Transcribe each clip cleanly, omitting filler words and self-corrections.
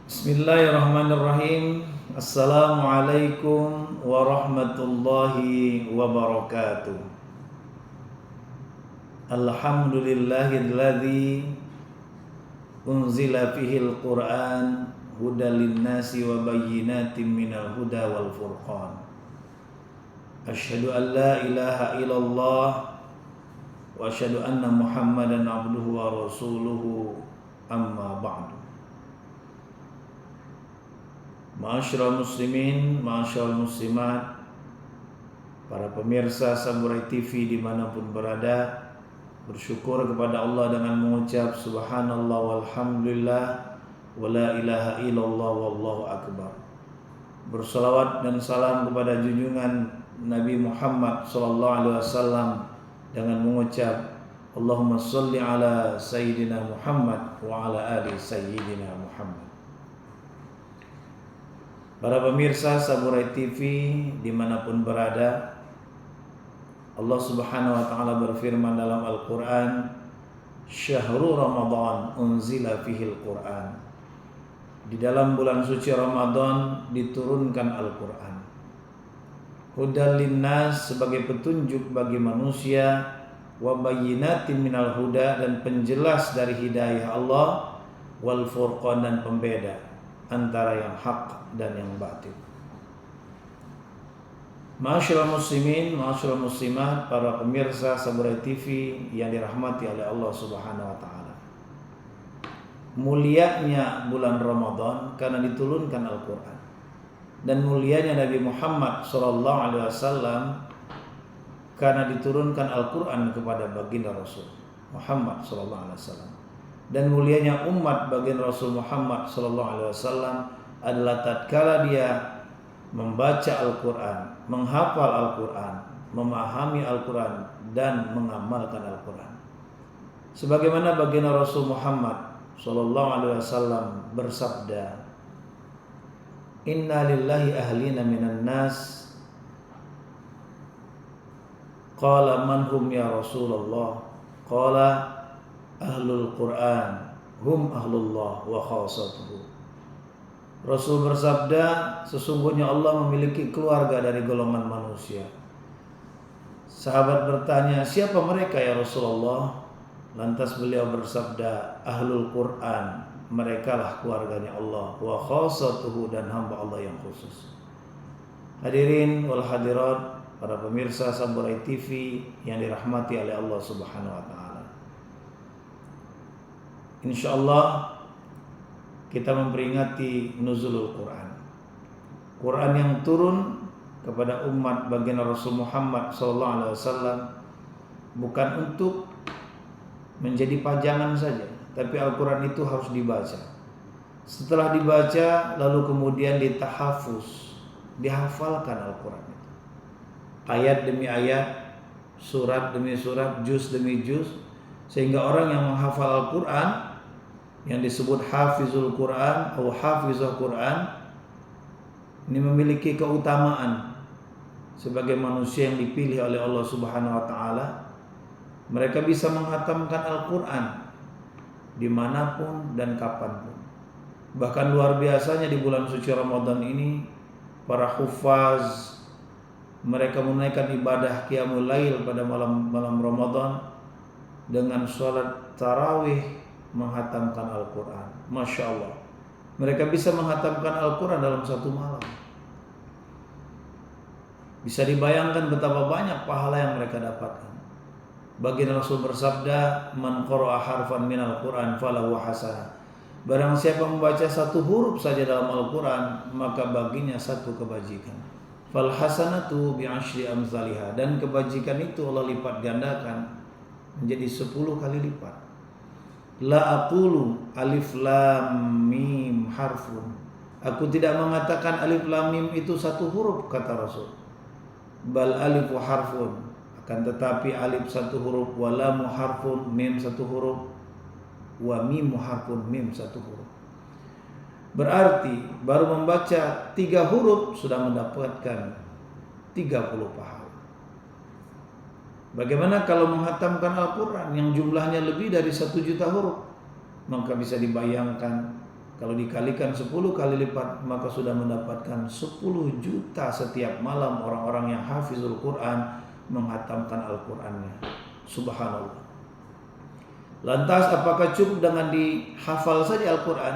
Bismillahirrahmanirrahim. Assalamualaikum warahmatullahi wabarakatuh. Alhamdulillahilladzi unzila fihil Qur'an hudal linnasi wa bayyinatin minal huda wal furqan. Asyhadu an la ilaha illallah wa asyhadu anna Muhammadan abduhu wa rasuluhu, amma ba'du. Ma'asyiral muslimin, ma'asyiral muslimat, para pemirsa Samurai TV dimanapun berada, bersyukur kepada Allah dengan mengucap subhanallah walhamdulillah wa la ilaha illallah wallahu akbar. Bersalawat dan salam kepada junjungan Nabi Muhammad sallallahu alaihi wasallam dengan mengucap Allahumma shalli ala sayyidina Muhammad wa ala ali sayyidina Muhammad. Para pemirsa Samurai TV dimanapun berada, Allah Subhanahu wa ta'ala berfirman dalam Al-Quran, Syahrul Ramadan unzila fihil Quran. Di dalam bulan suci Ramadan diturunkan Al-Quran. Hudal linnas, sebagai petunjuk bagi manusia, wa bayyinatin minal huda, dan penjelas dari hidayah Allah, wal furqan, dan pembeda antara yang hak dan yang batil. Ma'asyiral muslimin, ma'asyiral muslimat, para pemirsa Samurai TV yang dirahmati oleh Allah Subhanahu wa taala. Mulianya bulan Ramadan karena diturunkan Al-Qur'an. Dan mulianya Nabi Muhammad sallallahu alaihi wasallam karena diturunkan Al-Qur'an kepada baginda Rasul Muhammad sallallahu alaihi wasallam. Dan mulianya umat baginda Rasul Muhammad sallallahu alaihi wasallam adalah tatkala dia membaca Al-Qur'an, menghafal Al-Qur'an, memahami Al-Qur'an, dan mengamalkan Al-Qur'an. Sebagaimana baginda Rasul Muhammad sallallahu alaihi wasallam bersabda, "Inna lillahi ahlina minan nas." Qala man hum ya Rasulullah? Qala ahlul Quran hum ahlullah wa khasatuhu. Rasul bersabda, sesungguhnya Allah memiliki keluarga dari golongan manusia. Sahabat bertanya, siapa mereka ya Rasulullah? Lantas beliau bersabda, ahlul Quran, merekalah keluarganya Allah, wa khasatuhu, dan hamba Allah yang khusus. Hadirin wal hadirat, para pemirsa Samurai TV yang dirahmati oleh Allah Subhanahu wa taala. Insyaallah kita memperingati nuzulul Quran. Quran yang turun kepada umat baginda Rasul Muhammad sallallahu alaihi wasallam bukan untuk menjadi pajangan saja, tapi Al-Quran itu harus dibaca. Setelah dibaca lalu kemudian ditahafuz, dihafalkan Al-Quran itu. Ayat demi ayat, surat demi surat, juz demi juz, sehingga orang yang menghafal Al-Quran, yang disebut hafizul Quran atau hafizul Quran, ini memiliki keutamaan sebagai manusia yang dipilih oleh Allah Subhanahu wa taala. Mereka bisa menghatamkan Al-Quran dimanapun dan kapanpun. Bahkan luar biasanya di bulan suci Ramadan ini, para hufaz mereka menaikkan ibadah qiyamul lail pada malam Ramadan dengan sholat tarawih, menghatamkan Al-Quran. Masya Allah, mereka bisa menghatamkan Al-Quran dalam satu malam. Bisa dibayangkan betapa banyak pahala yang mereka dapatkan. Baginda Rasul bersabda, man qara'a harfan minal Quran falahu hasanah. Barang siapa membaca satu huruf saja dalam Al-Quran, maka baginya satu kebajikan. Fal hasanatu bi asyri amsalihha, dan kebajikan itu Allah lipat gandakan menjadi 10 kali lipat. La aqulu alif lam mim harfun. Aku tidak mengatakan alif lam mim itu satu huruf, kata Rasul. Bal alifu harfun, akan tetapi alif satu huruf, wa lam harfun, mim satu huruf, wa mim harfun, mim satu huruf. Berarti baru membaca 3 huruf sudah mendapatkan 30 pahala. Bagaimana kalau menghatamkan Al-Quran yang jumlahnya lebih dari 1 juta huruf? Maka bisa dibayangkan Kalau dikalikan 10 kali lipat, maka sudah mendapatkan 10 juta setiap malam orang-orang yang hafizul Quran menghatamkan Al-Qurannya. Subhanallah. Lantas apakah cukup dengan dihafal saja Al-Quran?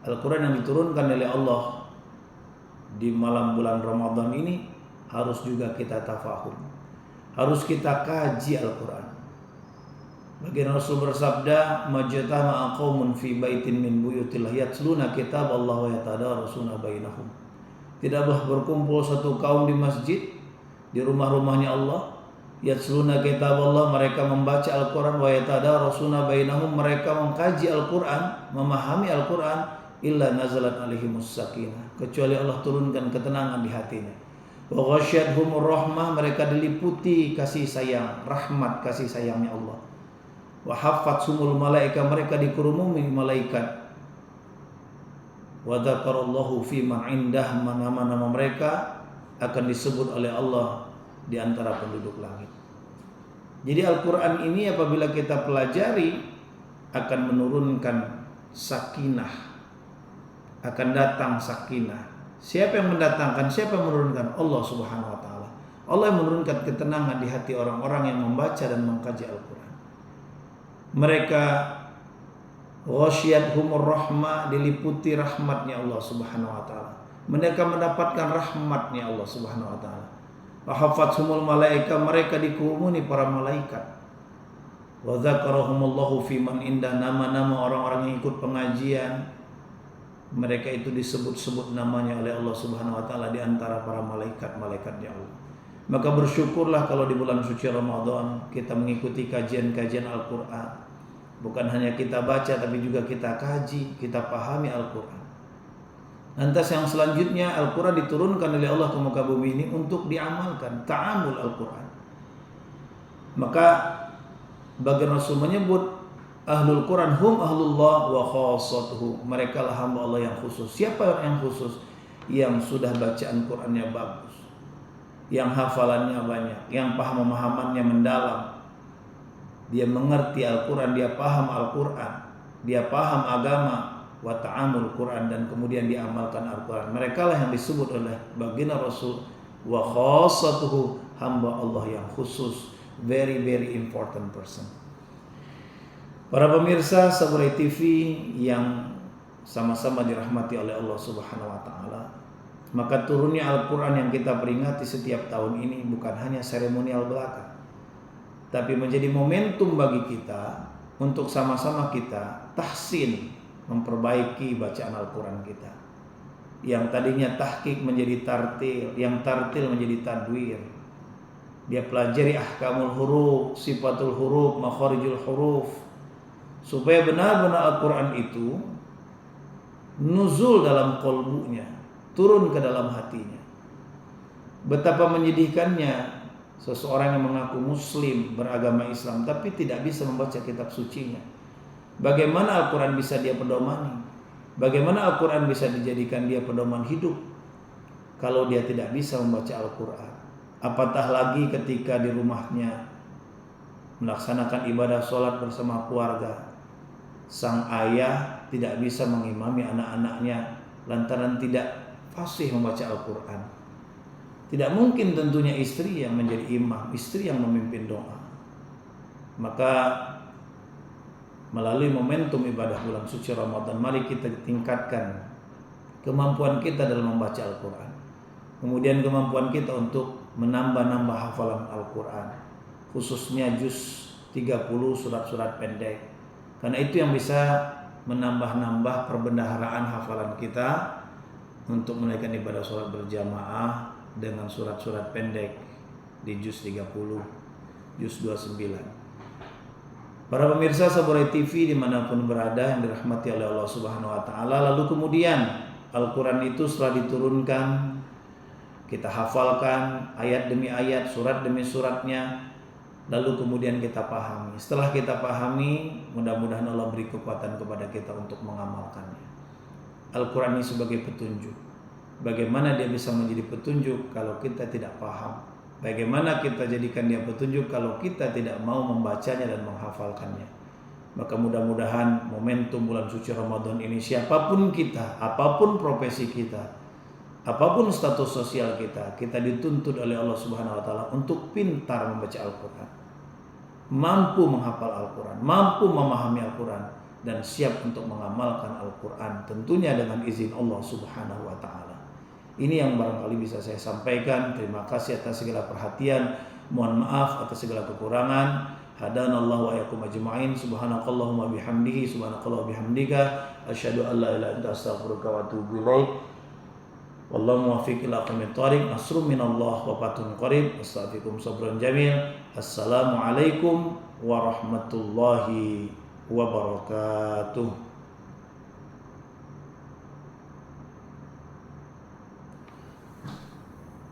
Al-Quran yang diturunkan oleh Allah di malam bulan Ramadan ini harus juga kita tafahum. Harus kita kaji Al-Quran. Baginda Rasul bersabda, "Majtama'a qaumun fi baitin min buyutillah yatluna kitab Allah wa yatadarasuna bainahum." Tidaklah berkumpul satu kaum di masjid, di rumah-rumahnya Allah, yatluna kitab Allah, mereka membaca Al-Quran, wa yatadarasuna bainahum, mereka mengkaji Al-Quran, memahami Al-Quran, illa nazalat alaihimus sakinah, kecuali Allah turunkan ketenangan di hatinya. Wa ghasyiyatuhumur rahmah, mereka diliputi kasih sayang, rahmat kasih sayangnya Allah. Wa haffatsumul malaika, mereka dikerumuni malaikat. Wa dzakarallahu fi man indah, nama-nama mereka akan disebut oleh Allah di antara penduduk langit. Jadi Al-Quran ini apabila kita pelajari akan menurunkan sakinah, akan datang sakinah. Siapa yang mendatangkan? Siapa yang menurunkan? Allah Subhanahu wa taala. Allah yang menurunkan ketenangan di hati orang-orang yang membaca dan mengkaji Al-Quran. Mereka ghasyiyatuhumur rahmah, diliputi rahmatnya Allah Subhanahu wa taala. Mereka mendapatkan rahmatnya Allah Subhanahu wa taala. Wa haffathumul malaika, mereka dikerumuni para malaikat. Wa dzakarahumullahu fi man indah, nama-nama orang-orang yang ikut pengajian, mereka itu disebut-sebut namanya oleh Allah Subhanahu wa taala di antara para malaikat-malaikatnya Allah. Maka bersyukurlah kalau di bulan suci Ramadan kita mengikuti kajian-kajian Al-Quran. Bukan hanya kita baca tapi juga kita kaji, kita pahami Al-Quran. Lantas yang selanjutnya, Al-Quran diturunkan oleh Allah ke muka bumi ini untuk diamalkan, ta'amul Al-Quran. Maka baginda Rasul menyebut ahlul Quran hum ahlullah wa khassatuhu, mereka lah hamba Allah yang khusus. Siapa yang khusus? Yang sudah bacaan Qurannya bagus, yang hafalannya banyak, yang pemahamannya mendalam. Dia mengerti Al-Quran, dia paham Al-Quran, dia paham agama, wa ta'amul Quran, dan kemudian diamalkan Al-Quran. Mereka lah yang disebut oleh baginda Rasul wa khassatuhu, hamba Allah yang khusus, very very important person. Para pemirsa Saburai TV yang sama-sama dirahmati oleh Allah Subhanahu wa taala, maka turunnya Al-Quran yang kita peringati setiap tahun ini bukan hanya seremonial belaka, tapi menjadi momentum bagi kita untuk sama-sama kita tahsin, memperbaiki bacaan Al-Quran kita. Yang tadinya tahqiq menjadi tartil, yang tartil menjadi tadwir. Dia pelajari ahkamul huruf, sifatul huruf, makharijul huruf, supaya benar-benar Al-Quran itu nuzul dalam qalbunya, turun ke dalam hatinya. Betapa menyedihkannya seseorang yang mengaku muslim, beragama Islam, tapi tidak bisa membaca kitab sucinya. Bagaimana Al-Quran bisa dia pedomani? Bagaimana Al-Quran bisa dijadikan dia pedoman hidup kalau dia tidak bisa membaca Al-Quran? Apatah lagi ketika di rumahnya melaksanakan ibadah sholat bersama keluarga, sang ayah tidak bisa mengimami anak-anaknya lantaran tidak fasih membaca Al-Quran. Tidak mungkin tentunya istri yang menjadi imam, istri yang memimpin doa. Maka melalui momentum ibadah bulan suci Ramadan, mari kita tingkatkan kemampuan kita dalam membaca Al-Quran. Kemudian kemampuan kita untuk menambah-nambah hafalan Al-Quran, khususnya juz 30 surat-surat pendek. Karena itu yang bisa menambah-nambah perbendaharaan hafalan kita untuk menaikkan ibadah sholat berjamaah dengan surat-surat pendek di juz 30, juz 29. Para pemirsa Saburai TV dimanapun berada yang dirahmati oleh Allah Subhanahu wa taala, lalu kemudian Al-Quran itu setelah diturunkan, kita hafalkan ayat demi ayat, surat demi suratnya, lalu kemudian kita pahami. Setelah kita pahami, mudah-mudahan Allah beri kekuatan kepada kita untuk mengamalkannya. Al-Quran ini sebagai petunjuk. Bagaimana dia bisa menjadi petunjuk kalau kita tidak paham? Bagaimana kita jadikan dia petunjuk kalau kita tidak mau membacanya dan menghafalkannya? Maka mudah-mudahan momentum bulan suci Ramadan ini, siapapun kita, apapun profesi kita, apapun status sosial kita, kita dituntut oleh Allah Subhanahu wa taala untuk pintar membaca Al-Qur'an, mampu menghafal Al-Qur'an, mampu memahami Al-Qur'an, dan siap untuk mengamalkan Al-Qur'an, tentunya dengan izin Allah Subhanahu wa taala. Ini yang barangkali bisa saya sampaikan. Terima kasih atas segala perhatian. Mohon maaf atas segala kekurangan. Hadanallahu wa iyyakum ajma'in. Subhanakallahumma bihamdihi, subhanakallah bihamdika, asyhadu an la ilaha illa anta astaghfiruka wa atubu ilaik. Wallahu muwaffiq ila aqwamit thoriq. Nasrun minallah wa fathun qarib. Astaghfirukum sabran jamil. Assalamualaikum warahmatullahi wabarakatuh.